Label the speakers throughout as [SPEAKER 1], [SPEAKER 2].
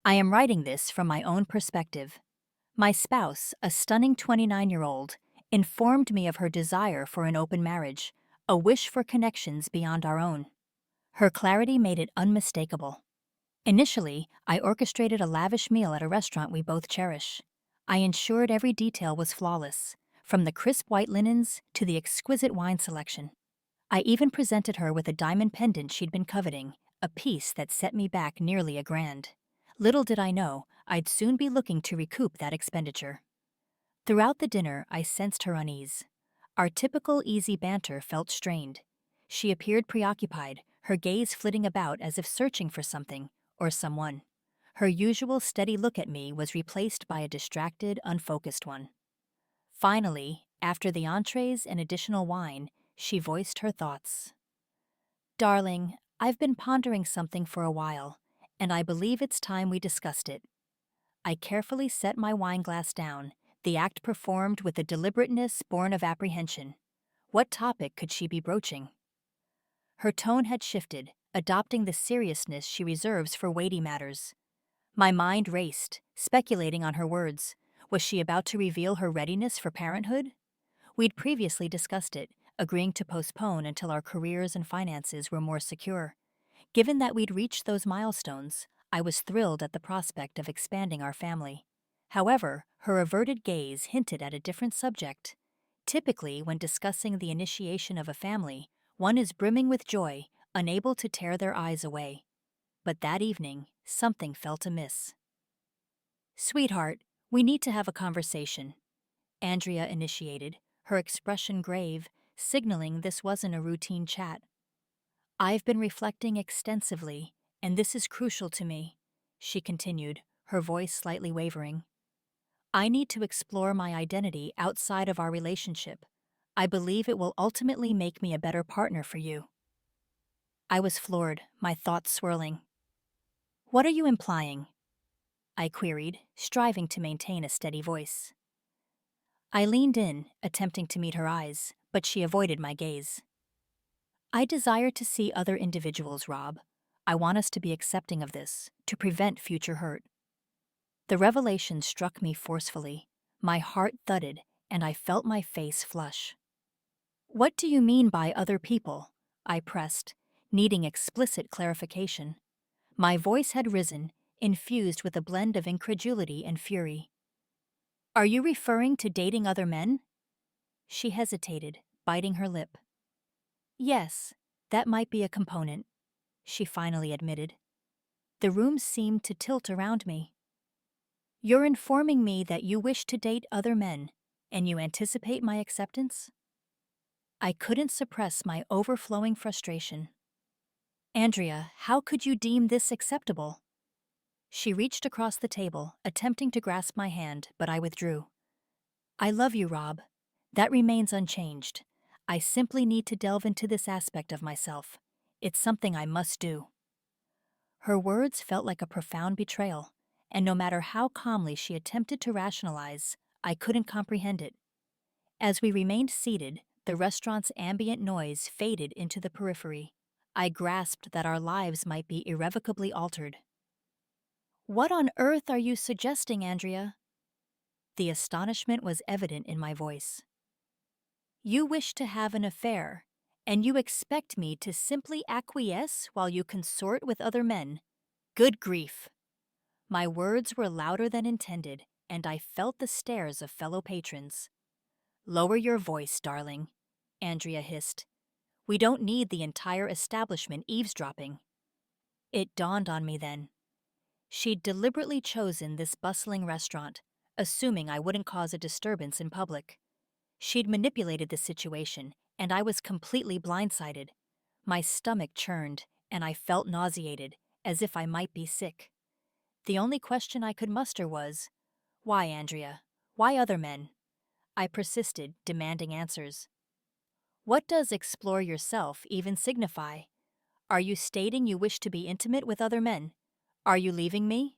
[SPEAKER 1] I am writing this from my own perspective. My spouse, a stunning 29-year-old, informed me of her desire for an open marriage, a wish for connections beyond our own. Her clarity made it unmistakable. Initially, I orchestrated a lavish meal at a restaurant we both cherish. I ensured every detail was flawless, from the crisp white linens to the exquisite wine selection. I even presented her with a diamond pendant she'd been coveting, a piece that set me back nearly a grand. Little did I know, I'd soon be looking to recoup that expenditure. Throughout the dinner, I sensed her unease. Our typical easy banter felt strained. She appeared preoccupied, her gaze flitting about as if searching for something, or someone. Her usual steady look at me was replaced by a distracted, unfocused one. Finally, after the entrees and additional wine, she voiced her thoughts. Darling, I've been pondering something for a while, and I believe it's time we discussed it. I carefully set my wine glass down, the act performed with a deliberateness born of apprehension. What topic could she be broaching? Her tone had shifted, adopting the seriousness she reserves for weighty matters. My mind raced, speculating on her words. Was she about to reveal her readiness for parenthood? We'd previously discussed it, agreeing to postpone until our careers and finances were more secure. Given that we'd reached those milestones, I was thrilled at the prospect of expanding our family. However, her averted gaze hinted at a different subject. Typically, when discussing the initiation of a family, one is brimming with joy, unable to tear their eyes away. But that evening, something felt amiss. Sweetheart, we need to have a conversation, Andrea initiated, her expression grave, signaling this wasn't a routine chat. I've been reflecting extensively, and this is crucial to me, she continued, her voice slightly wavering. I need to explore my identity outside of our relationship. I believe it will ultimately make me a better partner for you. I was floored, my thoughts swirling. What are you implying? I queried, striving to maintain a steady voice. I leaned in, attempting to meet her eyes, but she avoided my gaze. I desire to see other individuals, Rob. I want us to be accepting of this, to prevent future hurt. The revelation struck me forcefully. My heart thudded, and I felt my face flush. What do you mean by other people? I pressed, needing explicit clarification. My voice had risen, infused with a blend of incredulity and fury. Are you referring to dating other men? She hesitated, biting her lip. Yes, that might be a component, she finally admitted. The room seemed to tilt around me. You're informing me that you wish to date other men, and you anticipate my acceptance? I couldn't suppress my overflowing frustration. Andrea, how could you deem this acceptable? She reached across the table, attempting to grasp my hand, but I withdrew. I love you, Rob. That remains unchanged. I simply need to delve into this aspect of myself. It's something I must do. Her words felt like a profound betrayal, and no matter how calmly she attempted to rationalize, I couldn't comprehend it. As we remained seated, the restaurant's ambient noise faded into the periphery. I grasped that our lives might be irrevocably altered. What on earth are you suggesting, Andrea? The astonishment was evident in my voice. You wish to have an affair, and you expect me to simply acquiesce while you consort with other men. Good grief! My words were louder than intended, and I felt the stares of fellow patrons. Lower your voice, darling, Andrea hissed. We don't need the entire establishment eavesdropping. It dawned on me then. She'd deliberately chosen this bustling restaurant, assuming I wouldn't cause a disturbance in public. She'd manipulated the situation, and I was completely blindsided. My stomach churned, and I felt nauseated, as if I might be sick. The only question I could muster was, why, Andrea? Why other men? I persisted, demanding answers. What does explore yourself even signify? Are you stating you wish to be intimate with other men? Are you leaving me?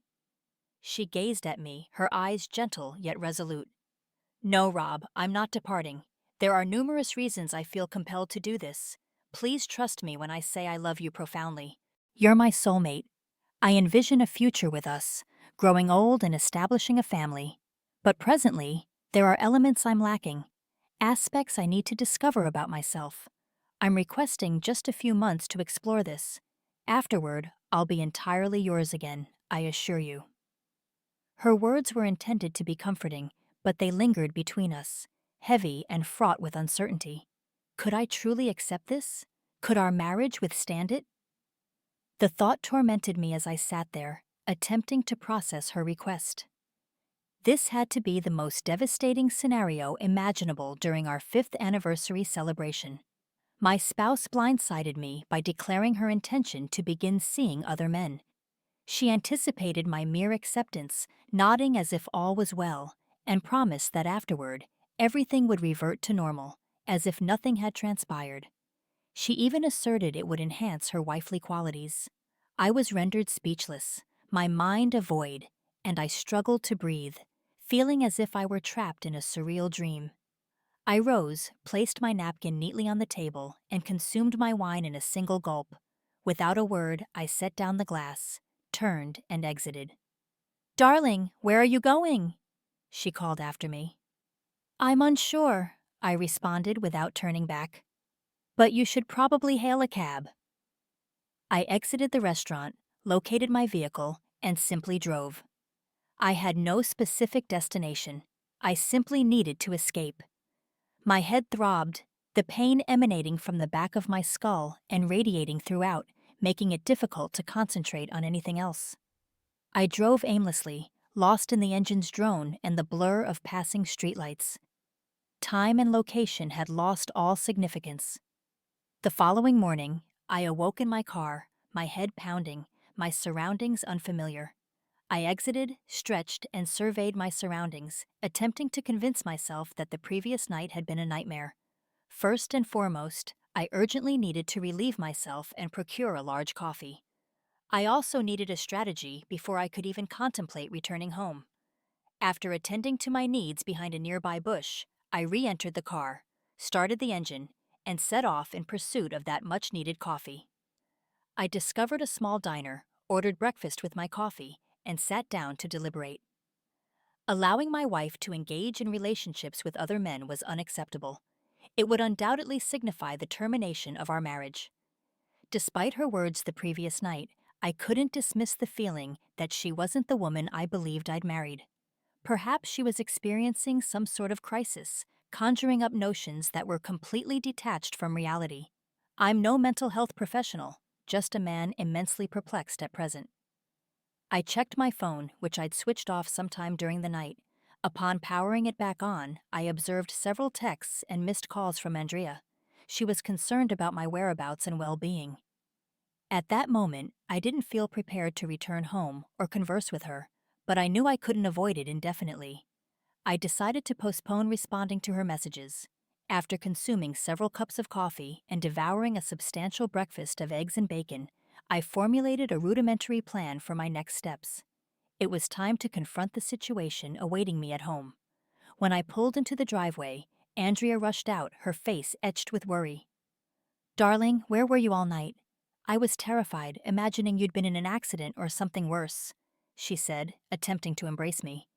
[SPEAKER 1] She gazed at me, her eyes gentle yet resolute. No, Rob, I'm not departing. There are numerous reasons I feel compelled to do this. Please trust me when I say I love you profoundly. You're my soulmate. I envision a future with us, growing old and establishing a family. But presently, there are elements I'm lacking, aspects I need to discover about myself. I'm requesting just a few months to explore this. Afterward, I'll be entirely yours again, I assure you. Her words were intended to be comforting, but they lingered between us, heavy and fraught with uncertainty. Could I truly accept this? Could our marriage withstand it? The thought tormented me as I sat there, attempting to process her request. This had to be the most devastating scenario imaginable during our 5th anniversary celebration. My spouse blindsided me by declaring her intention to begin seeing other men. She anticipated my mere acceptance, nodding as if all was well, and promised that afterward, everything would revert to normal, as if nothing had transpired. She even asserted it would enhance her wifely qualities. I was rendered speechless, my mind a void, and I struggled to breathe, feeling as if I were trapped in a surreal dream. I rose, placed my napkin neatly on the table, and consumed my wine in a single gulp. Without a word, I set down the glass, turned, and exited. "Darling, where are you going?" she called after me. "I'm unsure," I responded without turning back. "But you should probably hail a cab." I exited the restaurant, located my vehicle, and simply drove. I had no specific destination. I simply needed to escape. My head throbbed, the pain emanating from the back of my skull and radiating throughout, making it difficult to concentrate on anything else. I drove aimlessly, lost in the engine's drone and the blur of passing streetlights. Time and location had lost all significance. The following morning, I awoke in my car, my head pounding, my surroundings unfamiliar. I exited, stretched, and surveyed my surroundings, attempting to convince myself that the previous night had been a nightmare. First and foremost, I urgently needed to relieve myself and procure a large coffee. I also needed a strategy before I could even contemplate returning home. After attending to my needs behind a nearby bush, I re-entered the car, started the engine, and set off in pursuit of that much-needed coffee. I discovered a small diner, ordered breakfast with my coffee, and sat down to deliberate. Allowing my wife to engage in relationships with other men was unacceptable. It would undoubtedly signify the termination of our marriage. Despite her words the previous night, I couldn't dismiss the feeling that she wasn't the woman I believed I'd married. Perhaps she was experiencing some sort of crisis, conjuring up notions that were completely detached from reality. I'm no mental health professional, just a man immensely perplexed at present. I checked my phone, which I'd switched off sometime during the night. Upon powering it back on, I observed several texts and missed calls from Andrea. She was concerned about my whereabouts and well-being. At that moment, I didn't feel prepared to return home or converse with her, but I knew I couldn't avoid it indefinitely. I decided to postpone responding to her messages. After consuming several cups of coffee and devouring a substantial breakfast of eggs and bacon, I formulated a rudimentary plan for my next steps. It was time to confront the situation awaiting me at home. When I pulled into the driveway, Andrea rushed out, her face etched with worry. "Darling, where were you all night? I was terrified, imagining you'd been in an accident or something worse," she said, attempting to embrace me.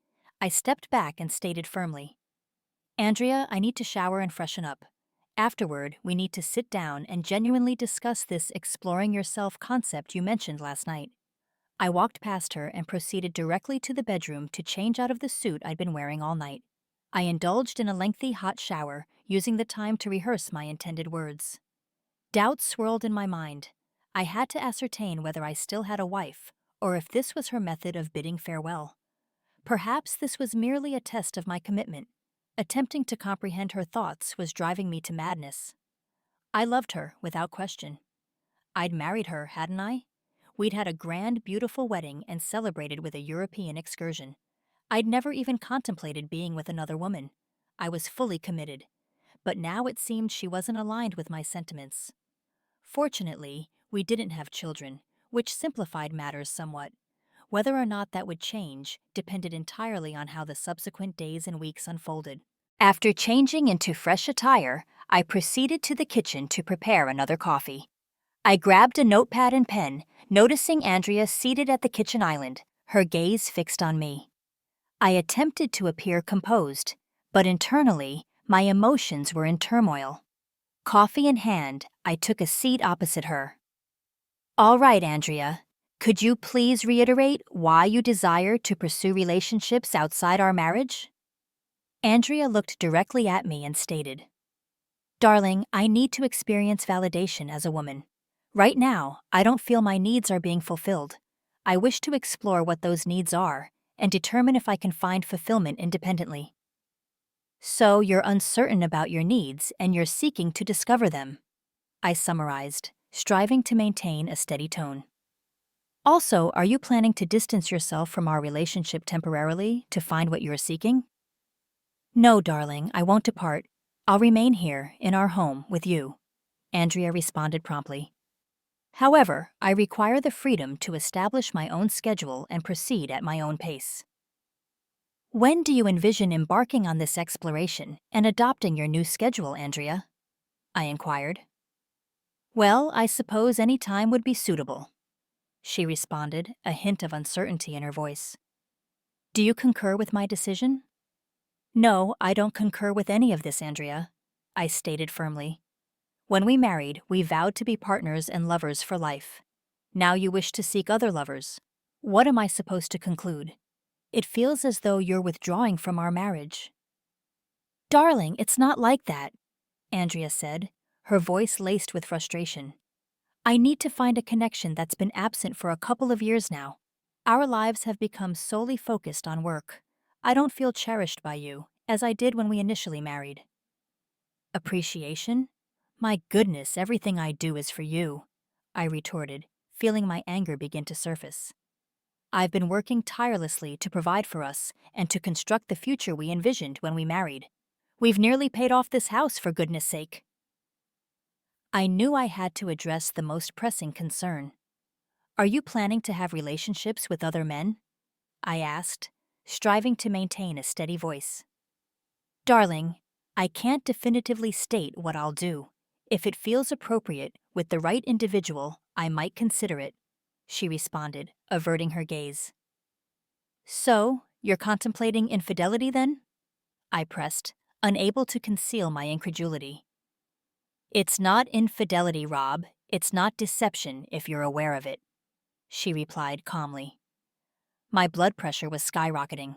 [SPEAKER 1] I stepped back and stated firmly, "Andrea, I need to shower and freshen up. Afterward, we need to sit down and genuinely discuss this exploring yourself concept you mentioned last night." I walked past her and proceeded directly to the bedroom to change out of the suit I'd been wearing all night. I indulged in a lengthy hot shower, using the time to rehearse my intended words. Doubts swirled in my mind. I had to ascertain whether I still had a wife, or if this was her method of bidding farewell. Perhaps this was merely a test of my commitment. Attempting to comprehend her thoughts was driving me to madness. I loved her, without question. I'd married her, hadn't I? We'd had a grand, beautiful wedding and celebrated with a European excursion. I'd never even contemplated being with another woman. I was fully committed. But now it seemed she wasn't aligned with my sentiments. Fortunately, we didn't have children, which simplified matters somewhat. Whether or not that would change depended entirely on how the subsequent days and weeks unfolded. After changing into fresh attire, I proceeded to the kitchen to prepare another coffee. I grabbed a notepad and pen, noticing Andrea seated at the kitchen island, her gaze fixed on me. I attempted to appear composed, but internally, my emotions were in turmoil. Coffee in hand, I took a seat opposite her. All right, Andrea. Could you please reiterate why you desire to pursue relationships outside our marriage? Andrea looked directly at me and stated, Darling, I need to experience validation as a woman. Right now, I don't feel my needs are being fulfilled. I wish to explore what those needs are and determine if I can find fulfillment independently. So you're uncertain about your needs and you're seeking to discover them, I summarized, striving to maintain a steady tone. Also, are you planning to distance yourself from our relationship temporarily to find what you're seeking? No, darling, I won't depart. I'll remain here, in our home, with you, Andrea responded promptly. However, I require the freedom to establish my own schedule and proceed at my own pace. When do you envision embarking on this exploration and adopting your new schedule, Andrea? I inquired. Well, I suppose any time would be suitable, she responded, a hint of uncertainty in her voice. Do you concur with my decision? No, I don't concur with any of this, Andrea, I stated firmly. When we married, we vowed to be partners and lovers for life. Now you wish to seek other lovers. What am I supposed to conclude? It feels as though you're withdrawing from our marriage. Darling, it's not like that, Andrea said, her voice laced with frustration. I need to find a connection that's been absent for a couple of years now. Our lives have become solely focused on work. I don't feel cherished by you, as I did when we initially married. Appreciation? My goodness, everything I do is for you, I retorted, feeling my anger begin to surface. I've been working tirelessly to provide for us and to construct the future we envisioned when we married. We've nearly paid off this house, for goodness sake. I knew I had to address the most pressing concern. Are you planning to have relationships with other men? I asked, striving to maintain a steady voice. Darling, I can't definitively state what I'll do. If it feels appropriate with the right individual, I might consider it, she responded, averting her gaze. So, you're contemplating infidelity then? I pressed, unable to conceal my incredulity. It's not infidelity, Rob. It's not deception if you're aware of it, she replied calmly. My blood pressure was skyrocketing.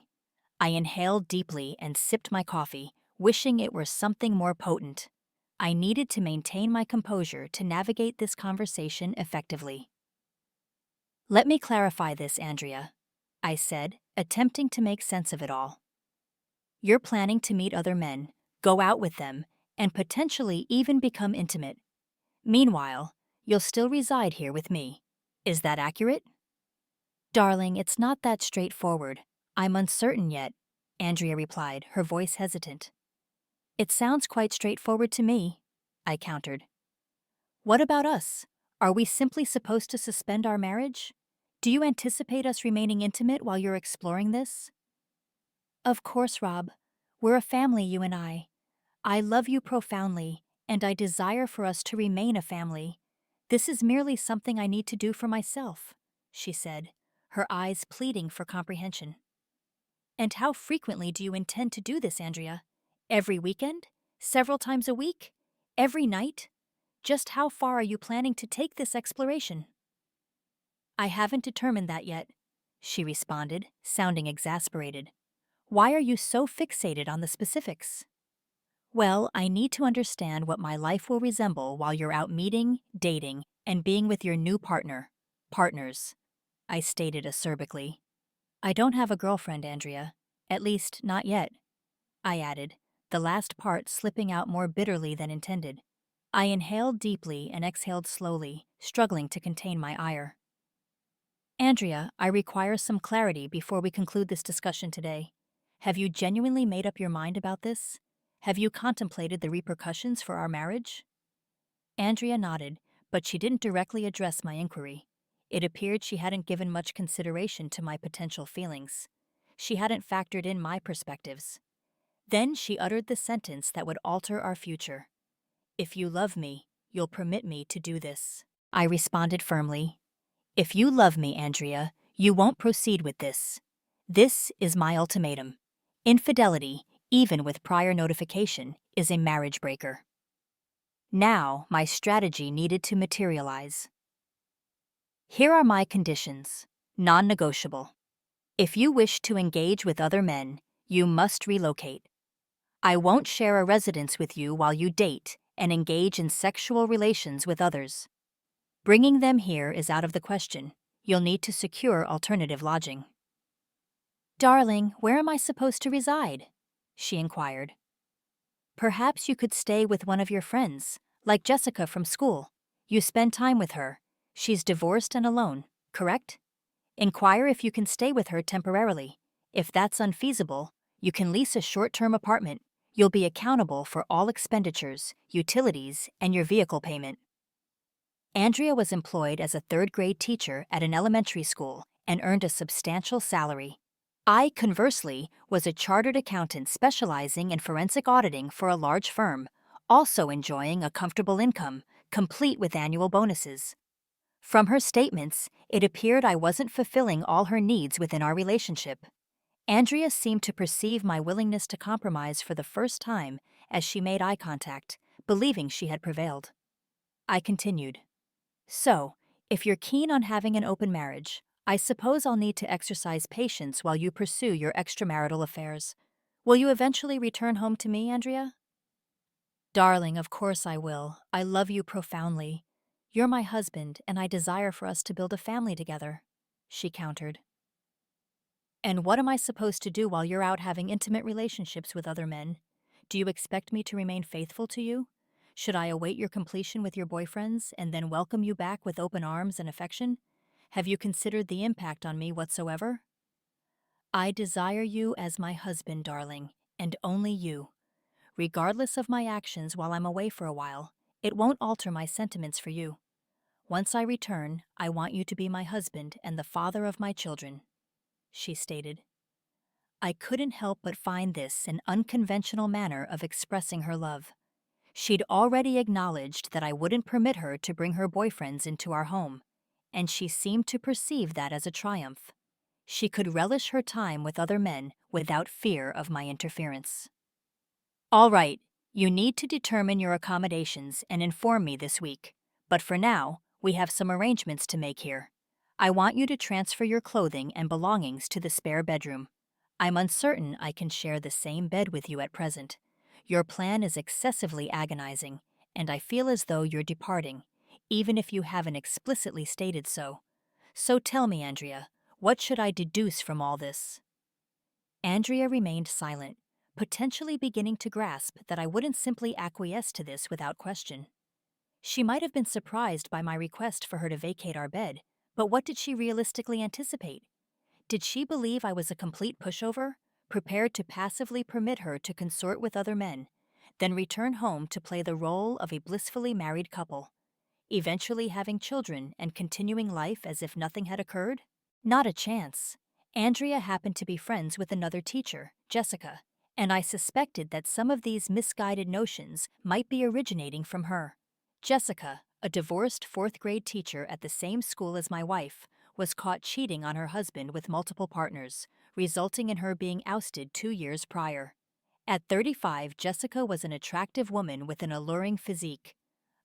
[SPEAKER 1] I inhaled deeply and sipped my coffee, wishing it were something more potent. I needed to maintain my composure to navigate this conversation effectively. Let me clarify this, Andrea, I said, attempting to make sense of it all. You're planning to meet other men, go out with them, and potentially even become intimate. Meanwhile, you'll still reside here with me. Is that accurate? Darling, it's not that straightforward. I'm uncertain yet, Andrea replied, her voice hesitant. It sounds quite straightforward to me, I countered. What about us? Are we simply supposed to suspend our marriage? Do you anticipate us remaining intimate while you're exploring this? Of course, Rob. We're a family, you and I. I love you profoundly, and I desire for us to remain a family. This is merely something I need to do for myself, she said, her eyes pleading for comprehension. And how frequently do you intend to do this, Andrea? Every weekend? Several times a week? Every night? Just how far are you planning to take this exploration? I haven't determined that yet, she responded, sounding exasperated. Why are you so fixated on the specifics? Well, I need to understand what my life will resemble while you're out meeting, dating, and being with your new partners, I stated acerbically. I don't have a girlfriend, Andrea. At least, not yet, I added, the last part slipping out more bitterly than intended. I inhaled deeply and exhaled slowly, struggling to contain my ire. Andrea, I require some clarity before we conclude this discussion today. Have you genuinely made up your mind about this? Have you contemplated the repercussions for our marriage? Andrea nodded, but she didn't directly address my inquiry. It appeared she hadn't given much consideration to my potential feelings. She hadn't factored in my perspectives. Then she uttered the sentence that would alter our future. If you love me, you'll permit me to do this. I responded firmly. If you love me, Andrea, You won't proceed with this. This is my ultimatum. Infidelity, even with prior notification, is a marriage breaker. Now, my strategy needed to materialize. Here are my conditions, non-negotiable. If you wish to engage with other men, you must relocate. I won't share a residence with you while you date and engage in sexual relations with others. Bringing them here is out of the question. You'll need to secure alternative lodging. Darling, where am I supposed to reside? She inquired. Perhaps you could stay with one of your friends, like Jessica from school. You spend time with her. She's divorced and alone, correct? Inquire if you can stay with her temporarily. If that's unfeasible, you can lease a short-term apartment. You'll be accountable for all expenditures, utilities, and your vehicle payment. Andrea was employed as a third-grade teacher at an elementary school and earned a substantial salary. I, conversely, was a chartered accountant specializing in forensic auditing for a large firm, also enjoying a comfortable income, complete with annual bonuses. From her statements, it appeared I wasn't fulfilling all her needs within our relationship. Andrea seemed to perceive my willingness to compromise for the first time as she made eye contact, believing she had prevailed. I continued. So, if you're keen on having an open marriage, I suppose I'll need to exercise patience while you pursue your extramarital affairs. Will you eventually return home to me, Andrea? Darling, of course I will. I love you profoundly. You're my husband, and I desire for us to build a family together, she countered. And what am I supposed to do while you're out having intimate relationships with other men? Do you expect me to remain faithful to you? Should I await your completion with your boyfriends and then welcome you back with open arms and affection? Have you considered the impact on me whatsoever? I desire you as my husband, darling, and only you. Regardless of my actions while I'm away for a while, it won't alter my sentiments for you. Once I return, I want you to be my husband and the father of my children, she stated. I couldn't help but find this an unconventional manner of expressing her love. She'd already acknowledged that I wouldn't permit her to bring her boyfriends into our home, and she seemed to perceive that as a triumph. She could relish her time with other men without fear of my interference. All right, you need to determine your accommodations and inform me this week. But for now, we have some arrangements to make here. I want you to transfer your clothing and belongings to the spare bedroom. I'm uncertain I can share the same bed with you at present. Your plan is excessively agonizing, and I feel as though you're departing, even if you haven't explicitly stated so. So tell me, Andrea, what should I deduce from all this? Andrea remained silent, potentially beginning to grasp that I wouldn't simply acquiesce to this without question. She might have been surprised by my request for her to vacate our bed, but what did she realistically anticipate? Did she believe I was a complete pushover, prepared to passively permit her to consort with other men, then return home to play the role of a blissfully married couple, eventually having children and continuing life as if nothing had occurred? Not a chance. Andrea happened to be friends with another teacher, Jessica, and I suspected that some of these misguided notions might be originating from her. Jessica, a divorced fourth-grade teacher at the same school as my wife, was caught cheating on her husband with multiple partners, resulting in her being ousted 2 years prior. At 35, Jessica was an attractive woman with an alluring physique.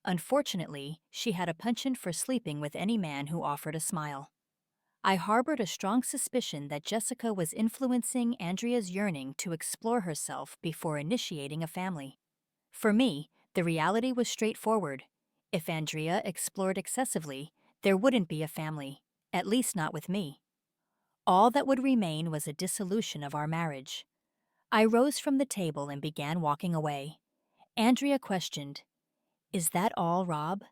[SPEAKER 1] Unfortunately, she had a penchant for sleeping with any man who offered a smile. I harbored a strong suspicion that Jessica was influencing Andrea's yearning to explore herself before initiating a family. For me, the reality was straightforward. If Andrea explored excessively, there wouldn't be a family, at least not with me. All that would remain was a dissolution of our marriage. I rose from the table and began walking away. Andrea questioned, "Is that all, Rob?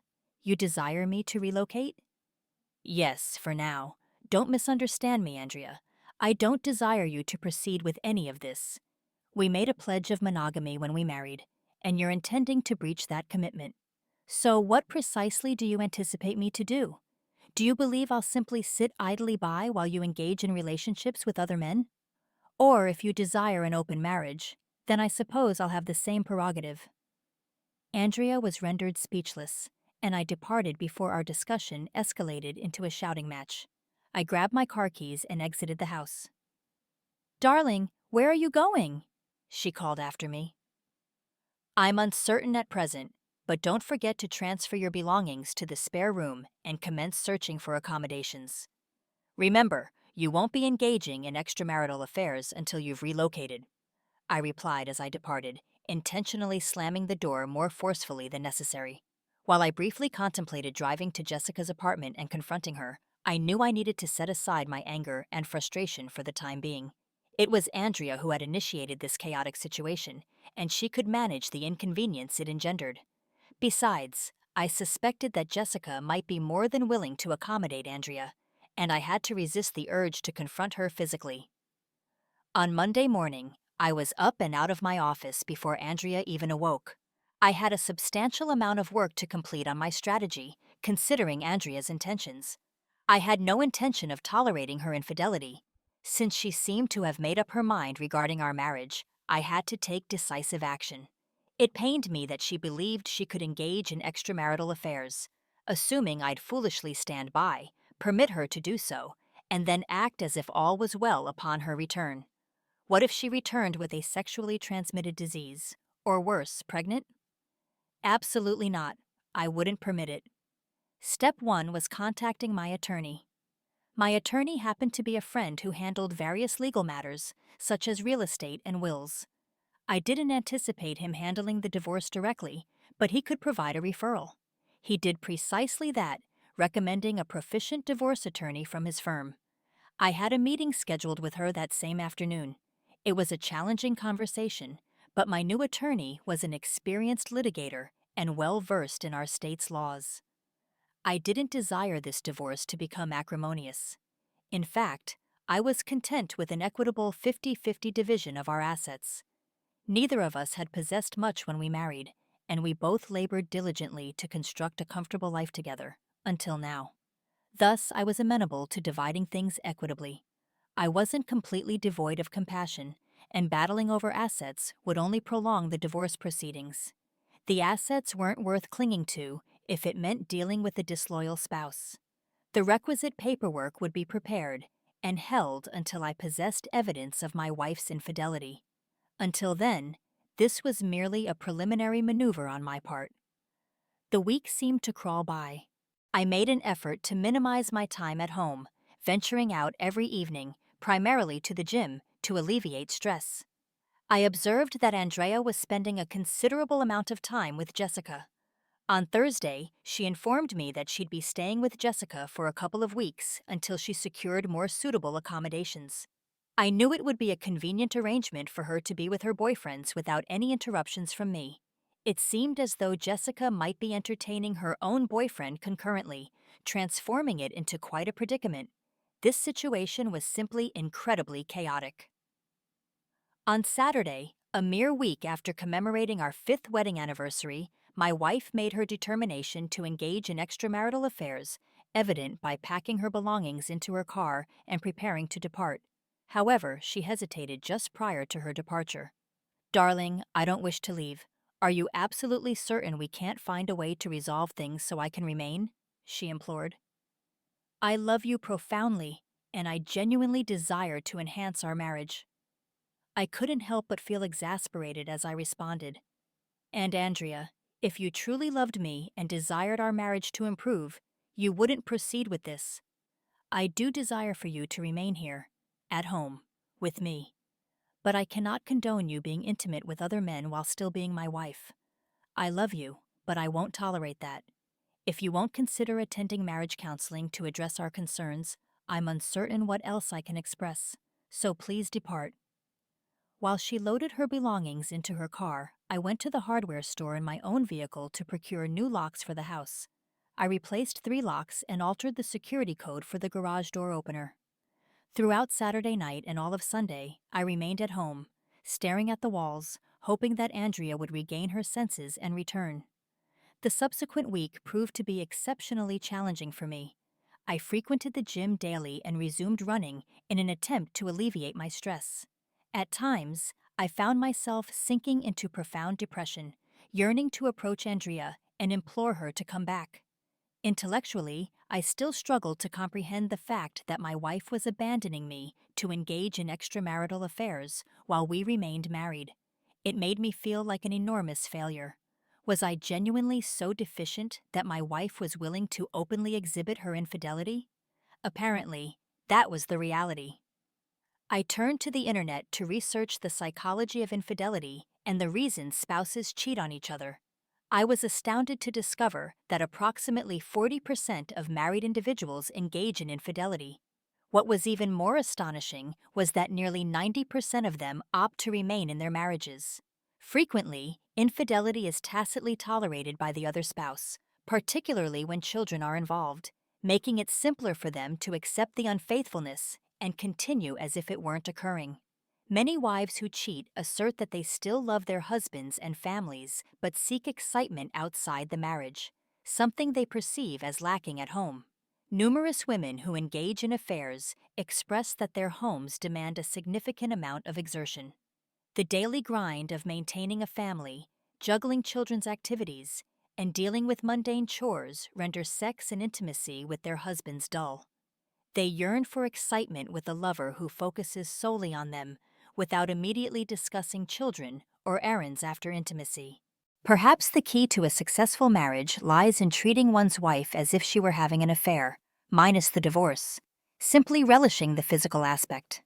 [SPEAKER 1] You desire me to relocate?" "Yes, for now. Don't misunderstand me, Andrea. I don't desire you to proceed with any of this. We made a pledge of monogamy when we married, and you're intending to breach that commitment. So what precisely do you anticipate me to do? Do you believe I'll simply sit idly by while you engage in relationships with other men? Or if you desire an open marriage, then I suppose I'll have the same prerogative." Andrea was rendered speechless, and I departed before our discussion escalated into a shouting match. I grabbed my car keys and exited the house. "Darling, where are you going?" she called after me. "I'm uncertain at present, but don't forget to transfer your belongings to the spare room and commence searching for accommodations. Remember, you won't be engaging in extramarital affairs until you've relocated," I replied as I departed, intentionally slamming the door more forcefully than necessary. While I briefly contemplated driving to Jessica's apartment and confronting her, I knew I needed to set aside my anger and frustration for the time being. It was Andrea who had initiated this chaotic situation, and she could manage the inconvenience it engendered. Besides, I suspected that Jessica might be more than willing to accommodate Andrea, and I had to resist the urge to confront her physically. On Monday morning, I was up and out of my office before Andrea even awoke. I had a substantial amount of work to complete on my strategy, considering Andrea's intentions. I had no intention of tolerating her infidelity. Since she seemed to have made up her mind regarding our marriage, I had to take decisive action. It pained me that she believed she could engage in extramarital affairs, assuming I'd foolishly stand by, permit her to do so, and then act as if all was well upon her return. What if she returned with a sexually transmitted disease? Or worse, pregnant? Absolutely not. I wouldn't permit it. Step one was contacting my attorney. My attorney happened to be a friend who handled various legal matters, such as real estate and wills. I didn't anticipate him handling the divorce directly, but he could provide a referral. He did precisely that, recommending a proficient divorce attorney from his firm. I had a meeting scheduled with her that same afternoon. It was a challenging conversation, but my new attorney was an experienced litigator and well-versed in our state's laws. I didn't desire this divorce to become acrimonious. In fact, I was content with an equitable 50-50 division of our assets. Neither of us had possessed much when we married, and we both labored diligently to construct a comfortable life together, until now. Thus, I was amenable to dividing things equitably. I wasn't completely devoid of compassion, and battling over assets would only prolong the divorce proceedings. The assets weren't worth clinging to if it meant dealing with a disloyal spouse. The requisite paperwork would be prepared and held until I possessed evidence of my wife's infidelity. Until then, this was merely a preliminary maneuver on my part. The weeks seemed to crawl by. I made an effort to minimize my time at home, venturing out every evening, primarily to the gym, to alleviate stress. I observed that Andrea was spending a considerable amount of time with Jessica. On Thursday, she informed me that she'd be staying with Jessica for a couple of weeks until she secured more suitable accommodations. I knew it would be a convenient arrangement for her to be with her boyfriends without any interruptions from me. It seemed as though Jessica might be entertaining her own boyfriend concurrently, transforming it into quite a predicament. This situation was simply incredibly chaotic. On Saturday, a mere week after commemorating our 5th wedding anniversary, my wife made her determination to engage in extramarital affairs evident by packing her belongings into her car and preparing to depart. However, she hesitated just prior to her departure. "Darling, I don't wish to leave. Are you absolutely certain we can't find a way to resolve things so I can remain?" she implored. "I love you profoundly, and I genuinely desire to enhance our marriage." I couldn't help but feel exasperated as I responded. "And Andrea, if you truly loved me and desired our marriage to improve, you wouldn't proceed with this. I do desire for you to remain here, at home, with me. But I cannot condone you being intimate with other men while still being my wife. I love you, but I won't tolerate that. If you won't consider attending marriage counseling to address our concerns, I'm uncertain what else I can express. So please depart." While she loaded her belongings into her car, I went to the hardware store in my own vehicle to procure new locks for the house. I replaced 3 locks and altered the security code for the garage door opener. Throughout Saturday night and all of Sunday, I remained at home, staring at the walls, hoping that Andrea would regain her senses and return. The subsequent week proved to be exceptionally challenging for me. I frequented the gym daily and resumed running in an attempt to alleviate my stress. At times, I found myself sinking into profound depression, yearning to approach Andrea and implore her to come back. Intellectually, I still struggled to comprehend the fact that my wife was abandoning me to engage in extramarital affairs while we remained married. It made me feel like an enormous failure. Was I genuinely so deficient that my wife was willing to openly exhibit her infidelity? Apparently, that was the reality. I turned to the internet to research the psychology of infidelity and the reasons spouses cheat on each other. I was astounded to discover that approximately 40% of married individuals engage in infidelity. What was even more astonishing was that nearly 90% of them opt to remain in their marriages. Frequently, infidelity is tacitly tolerated by the other spouse, particularly when children are involved, making it simpler for them to accept the unfaithfulness and continue as if it weren't occurring. Many wives who cheat assert that they still love their husbands and families but seek excitement outside the marriage, something they perceive as lacking at home. Numerous women who engage in affairs express that their homes demand a significant amount of exertion. The daily grind of maintaining a family, juggling children's activities, and dealing with mundane chores render sex and intimacy with their husbands dull. They yearn for excitement with a lover who focuses solely on them, without immediately discussing children or errands after intimacy. Perhaps the key to a successful marriage lies in treating one's wife as if she were having an affair, minus the divorce, simply relishing the physical aspect.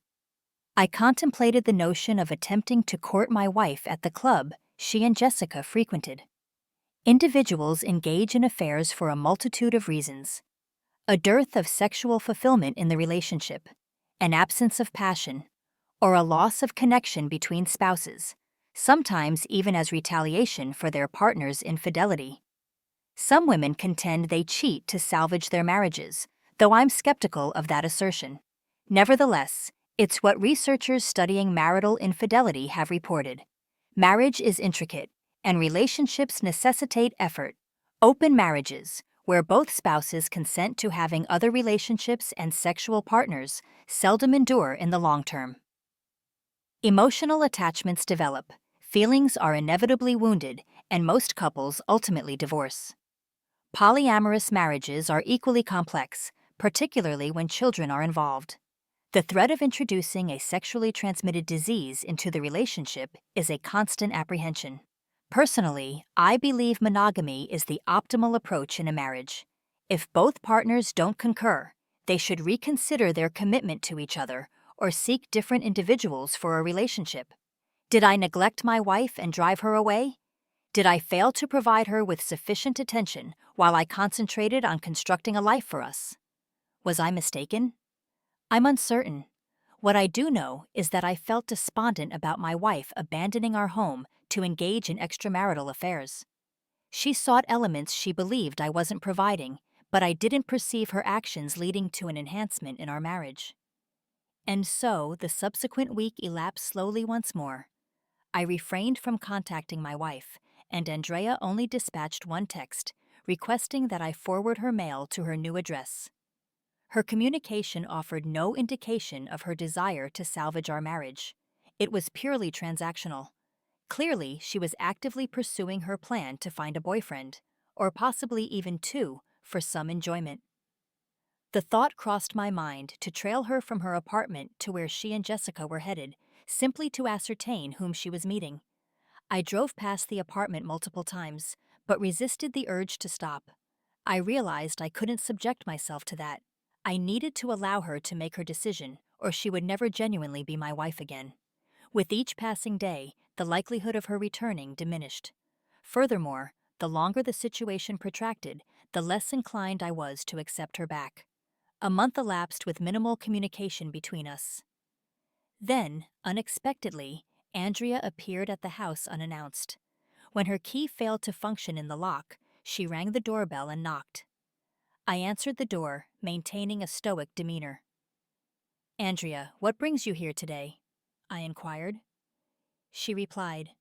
[SPEAKER 1] I contemplated the notion of attempting to court my wife at the club she and Jessica frequented. Individuals engage in affairs for a multitude of reasons: a dearth of sexual fulfillment in the relationship, an absence of passion, or a loss of connection between spouses, sometimes even as retaliation for their partner's infidelity. Some women contend they cheat to salvage their marriages, though I'm skeptical of that assertion. Nevertheless, it's what researchers studying marital infidelity have reported. Marriage is intricate, and relationships necessitate effort. Open marriages, where both spouses consent to having other relationships and sexual partners, seldom endure in the long term. Emotional attachments develop, feelings are inevitably wounded, and most couples ultimately divorce. Polyamorous marriages are equally complex, particularly when children are involved. The threat of introducing a sexually transmitted disease into the relationship is a constant apprehension. Personally, I believe monogamy is the optimal approach in a marriage. If both partners don't concur, they should reconsider their commitment to each other or seek different individuals for a relationship. Did I neglect my wife and drive her away? Did I fail to provide her with sufficient attention while I concentrated on constructing a life for us? Was I mistaken? I'm uncertain. What I do know is that I felt despondent about my wife abandoning our home to engage in extramarital affairs. She sought elements she believed I wasn't providing, but I didn't perceive her actions leading to an enhancement in our marriage. And so the subsequent week elapsed slowly once more. I refrained from contacting my wife, and Andrea only dispatched one text, requesting that I forward her mail to her new address. Her communication offered no indication of her desire to salvage our marriage. It was purely transactional. Clearly, she was actively pursuing her plan to find a boyfriend, or possibly even two, for some enjoyment. The thought crossed my mind to trail her from her apartment to where she and Jessica were headed, simply to ascertain whom she was meeting. I drove past the apartment multiple times, but resisted the urge to stop. I realized I couldn't subject myself to that. I needed to allow her to make her decision, or she would never genuinely be my wife again. With each passing day, the likelihood of her returning diminished. Furthermore, the longer the situation protracted, the less inclined I was to accept her back. A month elapsed with minimal communication between us. Then, unexpectedly, Andrea appeared at the house unannounced. When her key failed to function in the lock, she rang the doorbell and knocked. I answered the door, maintaining a stoic demeanor. "Andrea, what brings you here today?" I inquired. She replied,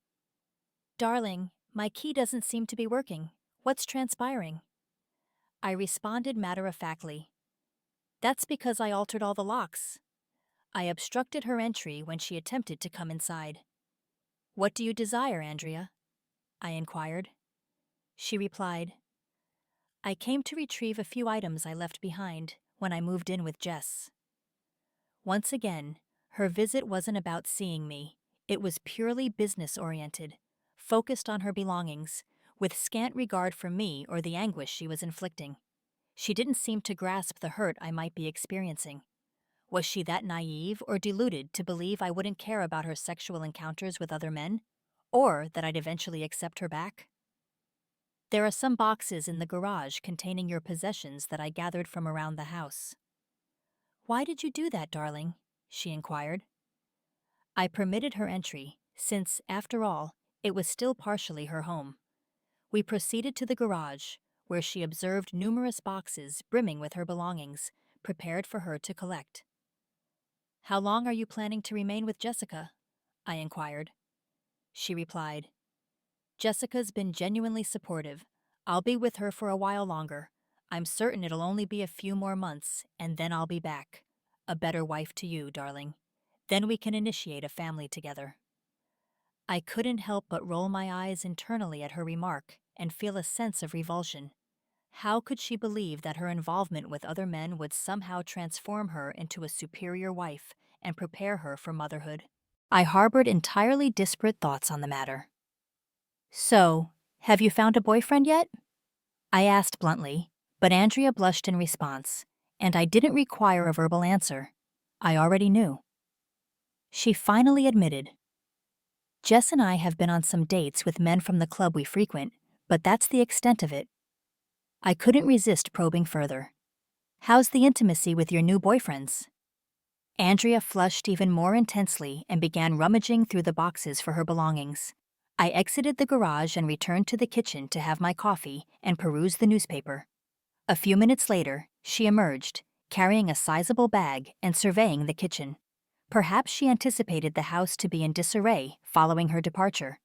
[SPEAKER 1] "Darling, my key doesn't seem to be working. What's transpiring?" I responded matter-of-factly, "That's because I altered all the locks." I obstructed her entry when she attempted to come inside. "What do you desire, Andrea?" I inquired. She replied, I came to retrieve a few items I left behind when I moved in with Jess. Once again, her visit wasn't about seeing me. It was purely business-oriented, focused on her belongings, with scant regard for me or the anguish she was inflicting. She didn't seem to grasp the hurt I might be experiencing. Was she that naive or deluded to believe I wouldn't care about her sexual encounters with other men? Or that I'd eventually accept her back? There are some boxes in the garage containing your possessions that I gathered from around the house. Why did you do that, darling? She inquired. I permitted her entry, since, after all, it was still partially her home. We proceeded to the garage, where she observed numerous boxes brimming with her belongings, prepared for her to collect. How long are you planning to remain with Jessica? I inquired. She replied, Jessica's been genuinely supportive. I'll be with her for a while longer. I'm certain it'll only be a few more months, and then I'll be back. A better wife to you, darling. Then we can initiate a family together. I couldn't help but roll my eyes internally at her remark and feel a sense of revulsion. How could she believe that her involvement with other men would somehow transform her into a superior wife and prepare her for motherhood? I harbored entirely disparate thoughts on the matter. So, have you found a boyfriend yet? I asked bluntly, but Andrea blushed in response, and I didn't require a verbal answer. I already knew. She finally admitted, Jess and I have been on some dates with men from the club we frequent, but that's the extent of it. I couldn't resist probing further. How's the intimacy with your new boyfriends? Andrea flushed even more intensely and began rummaging through the boxes for her belongings. I exited the garage and returned to the kitchen to have my coffee and peruse the newspaper. A few minutes later, she emerged, carrying a sizable bag and surveying the kitchen. Perhaps she anticipated the house to be in disarray following her departure.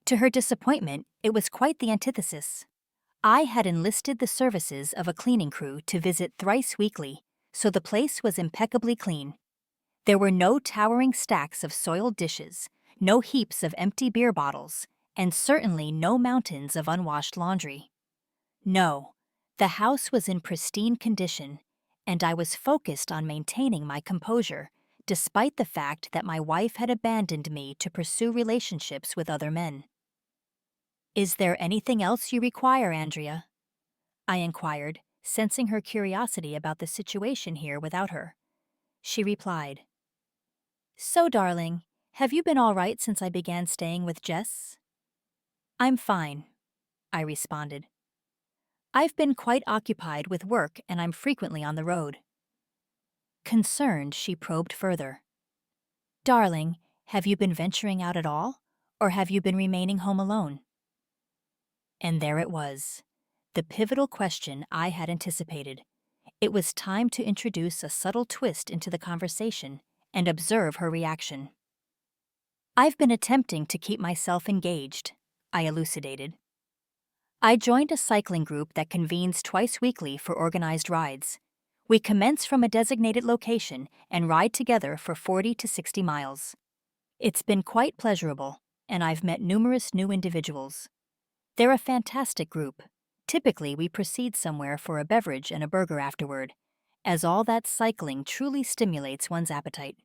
[SPEAKER 1] To her disappointment, it was quite the antithesis. I had enlisted the services of a cleaning crew to visit thrice weekly, so the place was impeccably clean. There were no towering stacks of soiled dishes, no heaps of empty beer bottles, and certainly no mountains of unwashed laundry. No, the house was in pristine condition, and I was focused on maintaining my composure, despite the fact that my wife had abandoned me to pursue relationships with other men. Is there anything else you require, Andrea? I inquired, sensing her curiosity about the situation here without her. She replied, So, darling, have you been all right since I began staying with Jess? I'm fine, I responded. I've been quite occupied with work and I'm frequently on the road. Concerned, she probed further. Darling, have you been venturing out at all? Or have you been remaining home alone? And there it was, the pivotal question I had anticipated. It was time to introduce a subtle twist into the conversation and observe her reaction. I've been attempting to keep myself engaged, I elucidated. I joined a cycling group that convenes twice weekly for organized rides. We commence from a designated location and ride together for 40 to 60 miles. It's been quite pleasurable, and I've met numerous new individuals. They're a fantastic group. Typically, we proceed somewhere for a beverage and a burger afterward, as all that cycling truly stimulates one's appetite.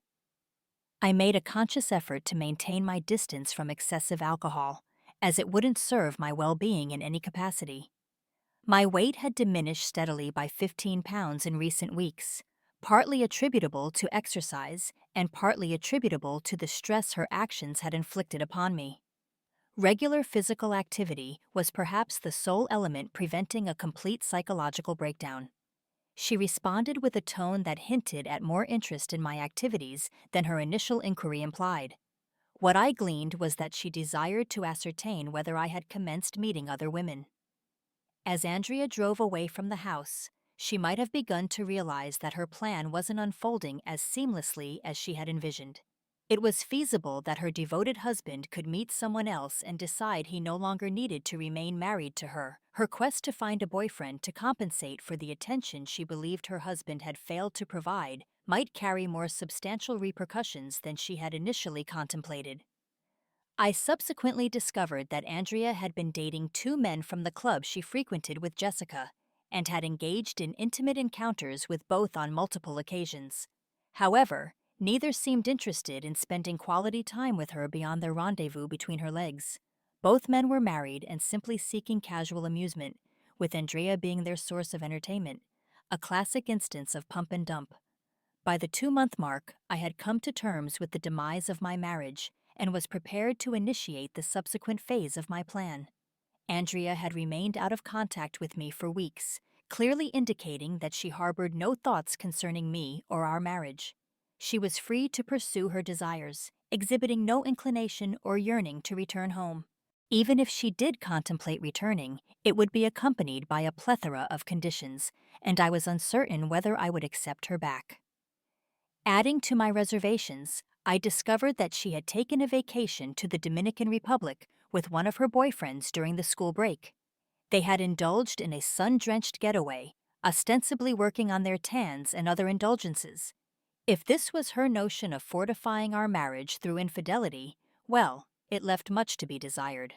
[SPEAKER 1] I made a conscious effort to maintain my distance from excessive alcohol, as it wouldn't serve my well-being in any capacity. My weight had diminished steadily by 15 pounds in recent weeks, partly attributable to exercise and partly attributable to the stress her actions had inflicted upon me. Regular physical activity was perhaps the sole element preventing a complete psychological breakdown. She responded with a tone that hinted at more interest in my activities than her initial inquiry implied. What I gleaned was that she desired to ascertain whether I had commenced meeting other women. As Andrea drove away from the house, she might have begun to realize that her plan wasn't unfolding as seamlessly as she had envisioned. It was feasible that her devoted husband could meet someone else and decide he no longer needed to remain married to her. Her quest to find a boyfriend to compensate for the attention she believed her husband had failed to provide might carry more substantial repercussions than she had initially contemplated. I subsequently discovered that Andrea had been dating two men from the club she frequented with Jessica, and had engaged in intimate encounters with both on multiple occasions. However, neither seemed interested in spending quality time with her beyond their rendezvous between her legs. Both men were married and simply seeking casual amusement, with Andrea being their source of entertainment, a classic instance of pump and dump. By the 2-month mark, I had come to terms with the demise of my marriage and was prepared to initiate the subsequent phase of my plan. Andrea had remained out of contact with me for weeks, clearly indicating that she harbored no thoughts concerning me or our marriage. She was free to pursue her desires, exhibiting no inclination or yearning to return home. Even if she did contemplate returning, it would be accompanied by a plethora of conditions, and I was uncertain whether I would accept her back. Adding to my reservations, I discovered that she had taken a vacation to the Dominican Republic with one of her boyfriends during the school break. They had indulged in a sun-drenched getaway, ostensibly working on their tans and other indulgences. If this was her notion of fortifying our marriage through infidelity, well, it left much to be desired.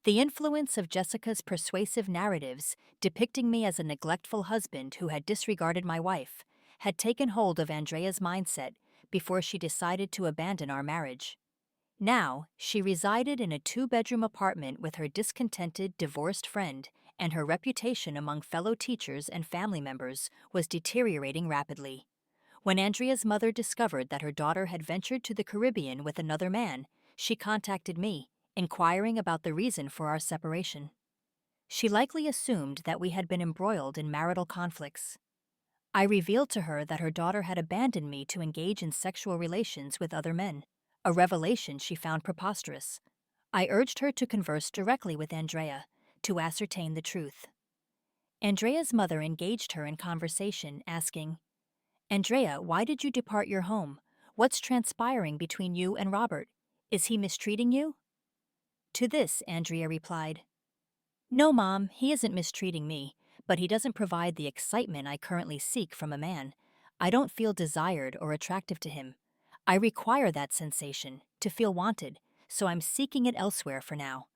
[SPEAKER 1] The influence of Jessica's persuasive narratives, depicting me as a neglectful husband who had disregarded my wife, had taken hold of Andrea's mindset before she decided to abandon our marriage. Now, she resided in a 2-bedroom apartment with her discontented, divorced friend, and her reputation among fellow teachers and family members was deteriorating rapidly. When Andrea's mother discovered that her daughter had ventured to the Caribbean with another man, she contacted me, inquiring about the reason for our separation. She likely assumed that we had been embroiled in marital conflicts. I revealed to her that her daughter had abandoned me to engage in sexual relations with other men, a revelation she found preposterous. I urged her to converse directly with Andrea to ascertain the truth. Andrea's mother engaged her in conversation, asking, "Andrea, why did you depart your home? What's transpiring between you and Robert? Is he mistreating you?" To this, Andrea replied, "No, Mom, he isn't mistreating me, but he doesn't provide the excitement I currently seek from a man. I don't feel desired or attractive to him. I require that sensation, to feel wanted, so I'm seeking it elsewhere for now.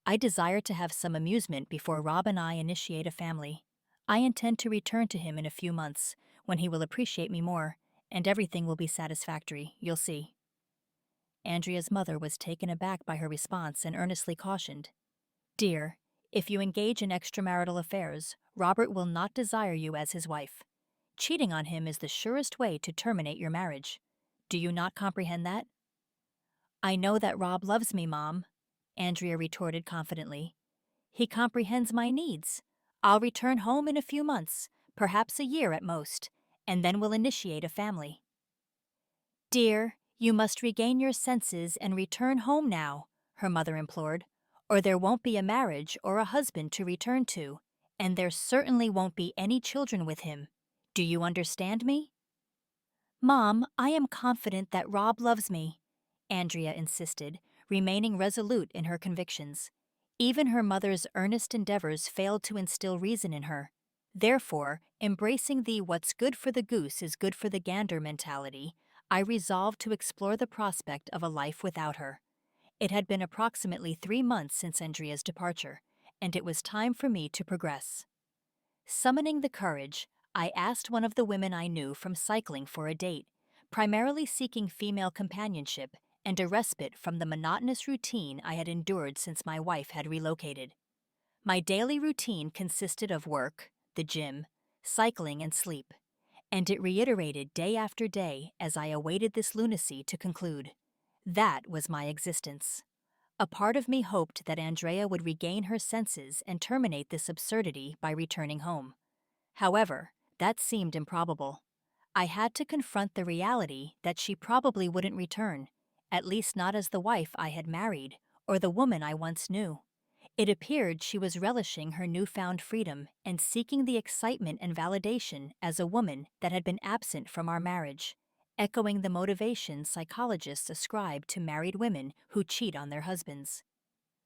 [SPEAKER 1] I desire to have some amusement before Rob and I initiate a family. I intend to return to him in a few months, when he will appreciate me more, and everything will be satisfactory, you'll see." Andrea's mother was taken aback by her response and earnestly cautioned, "Dear, if you engage in extramarital affairs, Robert will not desire you as his wife. Cheating on him is the surest way to terminate your marriage. Do you not comprehend that?" "I know that Rob loves me, Mom," Andrea retorted confidently. "He comprehends my needs. I'll return home in a few months, perhaps a year at most, and then we'll initiate a family." "Dear, you must regain your senses and return home now," her mother implored, "or there won't be a marriage or a husband to return to, and there certainly won't be any children with him. Do you understand me?" "Mom, I am confident that Rob loves me," Andrea insisted, remaining resolute in her convictions. Even her mother's earnest endeavors failed to instill reason in her. Therefore, embracing the "what's good for the goose is good for the gander" mentality, I resolved to explore the prospect of a life without her. It had been approximately 3 months since Andrea's departure, and it was time for me to progress. Summoning the courage, I asked one of the women I knew from cycling for a date, primarily seeking female companionship and a respite from the monotonous routine I had endured since my wife had relocated. My daily routine consisted of work, the gym, cycling, and sleep, and it reiterated day after day as I awaited this lunacy to conclude. That was my existence. A part of me hoped that Andrea would regain her senses and terminate this absurdity by returning home. However, that seemed improbable. I had to confront the reality that she probably wouldn't return, at least not as the wife I had married or the woman I once knew. It appeared she was relishing her newfound freedom and seeking the excitement and validation as a woman that had been absent from our marriage, echoing the motivation psychologists ascribe to married women who cheat on their husbands.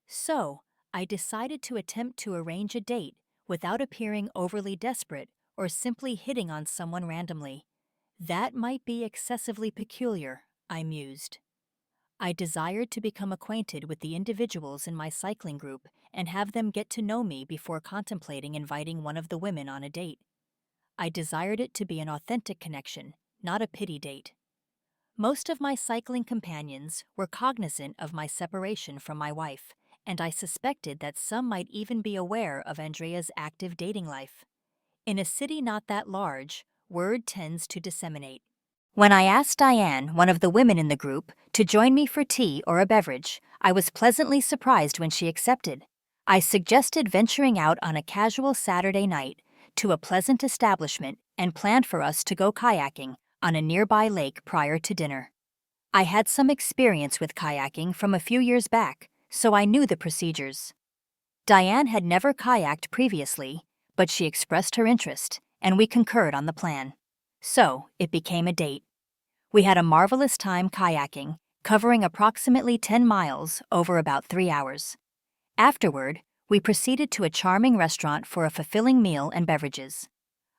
[SPEAKER 1] So, I decided to attempt to arrange a date without appearing overly desperate or simply hitting on someone randomly. That might be excessively peculiar, I mused. I desired to become acquainted with the individuals in my cycling group and have them get to know me before contemplating inviting one of the women on a date. I desired it to be an authentic connection, not a pity date. Most of my cycling companions were cognizant of my separation from my wife, and I suspected that some might even be aware of Andrea's active dating life. In a city not that large, word tends to disseminate. When I asked Diane, one of the women in the group, to join me for tea or a beverage, I was pleasantly surprised when she accepted. I suggested venturing out on a casual Saturday night to a pleasant establishment and planned for us to go kayaking on a nearby lake prior to dinner. I had some experience with kayaking from a few years back, so I knew the procedures. Diane had never kayaked previously, but she expressed her interest, and we concurred on the plan. So, it became a date. We had a marvelous time kayaking, covering approximately 10 miles over about 3 hours. Afterward, we proceeded to a charming restaurant for a fulfilling meal and beverages.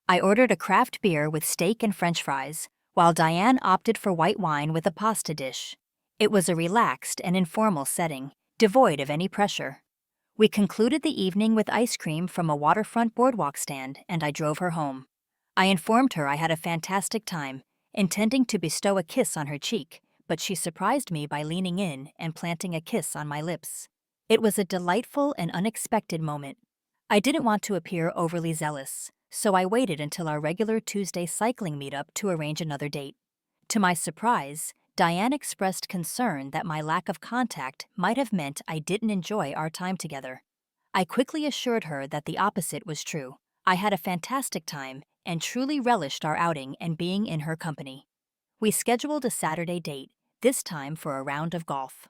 [SPEAKER 1] I ordered a craft beer with steak and French fries, while Diane opted for white wine with a pasta dish. It was a relaxed and informal setting, devoid of any pressure. We concluded the evening with ice cream from a waterfront boardwalk stand, and I drove her home. I informed her I had a fantastic time, intending to bestow a kiss on her cheek, but she surprised me by leaning in and planting a kiss on my lips. It was a delightful and unexpected moment. I didn't want to appear overly zealous, so I waited until our regular Tuesday cycling meetup to arrange another date. To my surprise, Diane expressed concern that my lack of contact might have meant I didn't enjoy our time together. I quickly assured her that the opposite was true. I had a fantastic time and truly relished our outing and being in her company. We scheduled a Saturday date, this time for a round of golf.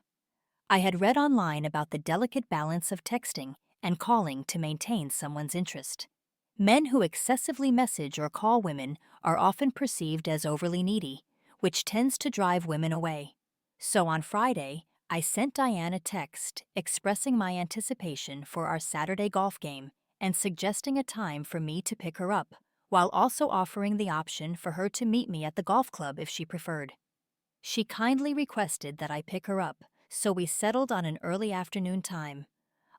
[SPEAKER 1] I had read online about the delicate balance of texting and calling to maintain someone's interest. Men who excessively message or call women are often perceived as overly needy, which tends to drive women away. So on Friday, I sent Diane a text expressing my anticipation for our Saturday golf game and suggesting a time for me to pick her up, while also offering the option for her to meet me at the golf club if she preferred. She kindly requested that I pick her up, so we settled on an early afternoon time.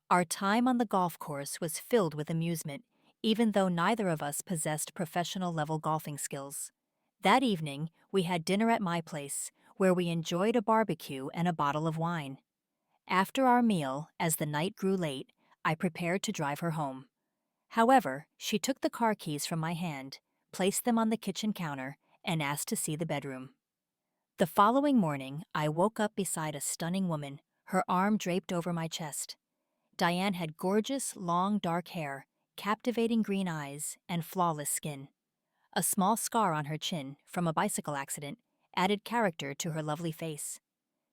[SPEAKER 1] Our time on the golf course was filled with amusement, even though neither of us possessed professional-level golfing skills. That evening, we had dinner at my place, where we enjoyed a barbecue and a bottle of wine. After our meal, as the night grew late, I prepared to drive her home. However, she took the car keys from my hand, placed them on the kitchen counter, and asked to see the bedroom. The following morning, I woke up beside a stunning woman, her arm draped over my chest. Diane had gorgeous, long, dark hair, captivating green eyes, and flawless skin. A small scar on her chin, from a bicycle accident, added character to her lovely face.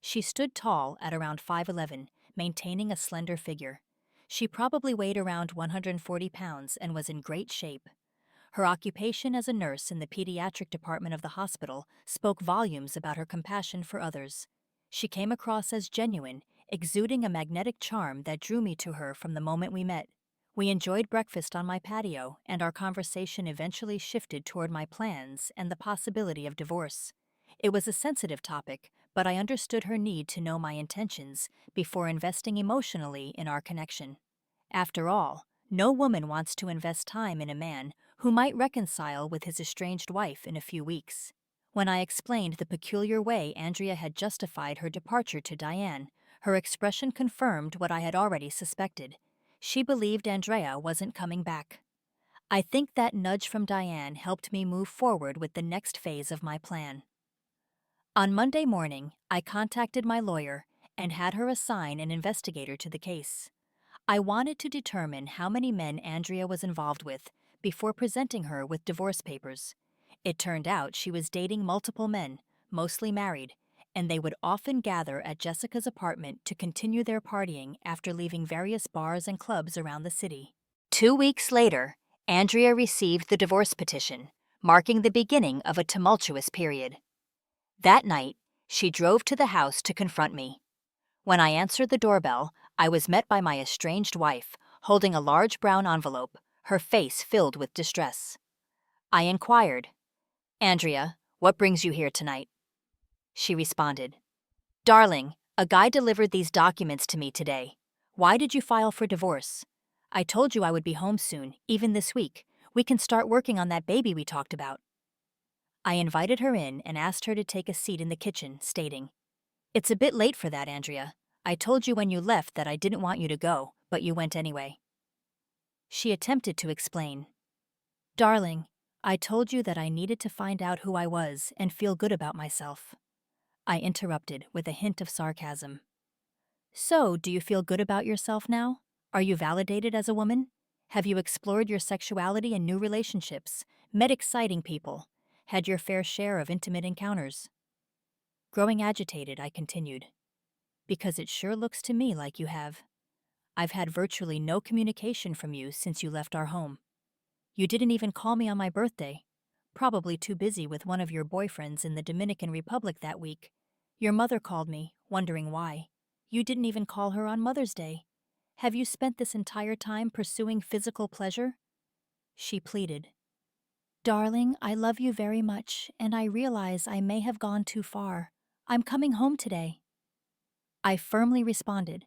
[SPEAKER 1] She stood tall at around 5'11", maintaining a slender figure. She probably weighed around 140 pounds and was in great shape. Her occupation as a nurse in the pediatric department of the hospital spoke volumes about her compassion for others. She came across as genuine, exuding a magnetic charm that drew me to her from the moment we met. We enjoyed breakfast on my patio, and our conversation eventually shifted toward my plans and the possibility of divorce. It was a sensitive topic, but I understood her need to know my intentions before investing emotionally in our connection. After all, no woman wants to invest time in a man who might reconcile with his estranged wife in a few weeks. When I explained the peculiar way Andrea had justified her departure to Diane, her expression confirmed what I had already suspected. She believed Andrea wasn't coming back. I think that nudge from Diane helped me move forward with the next phase of my plan. On Monday morning, I contacted my lawyer and had her assign an investigator to the case. I wanted to determine how many men Andrea was involved with before presenting her with divorce papers. It turned out she was dating multiple men, mostly married, and they would often gather at Jessica's apartment to continue their partying after leaving various bars and clubs around the city. 2 weeks later, Andrea received the divorce petition, marking the beginning of a tumultuous period. That night, she drove to the house to confront me. When I answered the doorbell, I was met by my estranged wife, holding a large brown envelope, her face filled with distress. I inquired, "Andrea, what brings you here tonight?" She responded, Darling, a guy delivered these documents to me today. Why did you file for divorce? I told you I would be home soon, even this week. We can start working on that baby we talked about. I invited her in and asked her to take a seat in the kitchen, stating, "It's a bit late for that, Andrea. I told you when you left that I didn't want you to go, but you went anyway." She attempted to explain. "Darling, I told you that I needed to find out who I was and feel good about myself." I interrupted with a hint of sarcasm. "So, do you feel good about yourself now? Are you validated as a woman? Have you explored your sexuality in new relationships, met exciting people, had your fair share of intimate encounters?" Growing agitated, I continued, "Because it sure looks to me like you have. I've had virtually no communication from you since you left our home. You didn't even call me on my birthday. Probably too busy with one of your boyfriends in the Dominican Republic that week. Your mother called me, wondering why. You didn't even call her on Mother's Day. Have you spent this entire time pursuing physical pleasure?" She pleaded. "Darling, I love you very much, and I realize I may have gone too far. I'm coming home today." I firmly responded,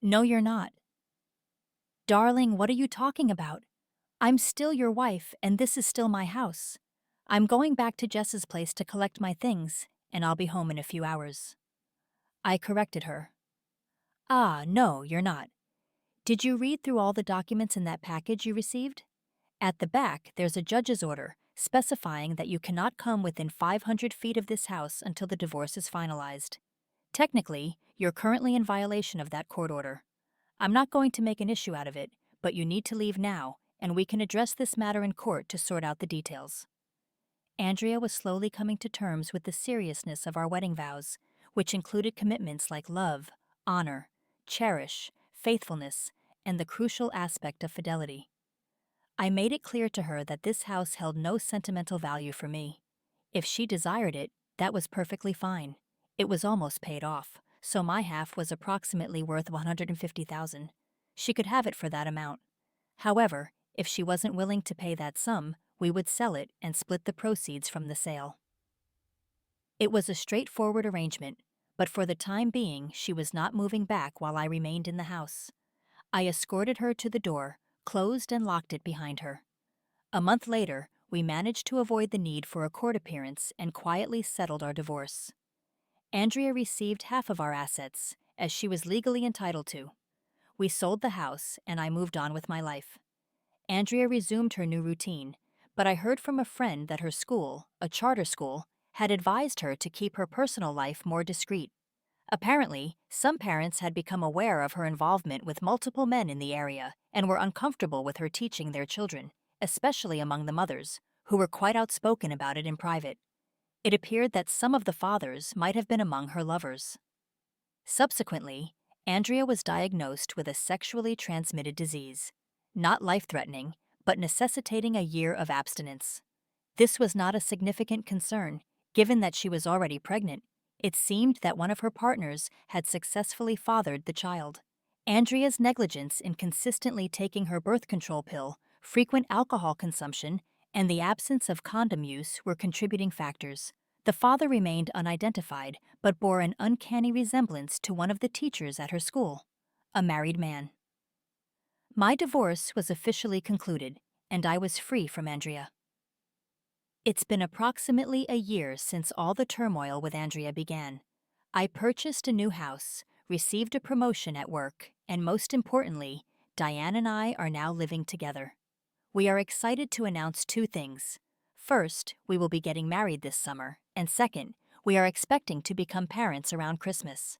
[SPEAKER 1] "No, you're not." "Darling, what are you talking about? I'm still your wife, and this is still my house. I'm going back to Jess's place to collect my things, and I'll be home in a few hours." I corrected her. "Ah, no, you're not. Did you read through all the documents in that package you received? At the back, there's a judge's order specifying that you cannot come within 500 feet of this house until the divorce is finalized. Technically, you're currently in violation of that court order. I'm not going to make an issue out of it, but you need to leave now, and we can address this matter in court to sort out the details." Andrea was slowly coming to terms with the seriousness of our wedding vows, which included commitments like love, honor, cherish, faithfulness, and the crucial aspect of fidelity. I made it clear to her that this house held no sentimental value for me. If she desired it, that was perfectly fine. It was almost paid off, so my half was approximately worth $150,000. She could have it for that amount. However, if she wasn't willing to pay that sum, we would sell it and split the proceeds from the sale. It was a straightforward arrangement, but for the time being, she was not moving back while I remained in the house. I escorted her to the door, closed and locked it behind her. A month later, we managed to avoid the need for a court appearance and quietly settled our divorce. Andrea received half of our assets, as she was legally entitled to. We sold the house, and I moved on with my life. Andrea resumed her new routine, but I heard from a friend that her school, a charter school, had advised her to keep her personal life more discreet. Apparently, some parents had become aware of her involvement with multiple men in the area and were uncomfortable with her teaching their children, especially among the mothers, who were quite outspoken about it in private. It appeared that some of the fathers might have been among her lovers. Subsequently, Andrea was diagnosed with a sexually transmitted disease, not life-threatening, but necessitating a year of abstinence. This was not a significant concern, given that she was already pregnant. It seemed that one of her partners had successfully fathered the child. Andrea's negligence in consistently taking her birth control pill, frequent alcohol consumption, and the absence of condom use were contributing factors. The father remained unidentified, but bore an uncanny resemblance to one of the teachers at her school, a married man. My divorce was officially concluded, and I was free from Andrea. It's been approximately a year since all the turmoil with Andrea began. I purchased a new house, received a promotion at work, and most importantly, Diane and I are now living together. We are excited to announce two things. First, we will be getting married this summer, and second, we are expecting to become parents around Christmas.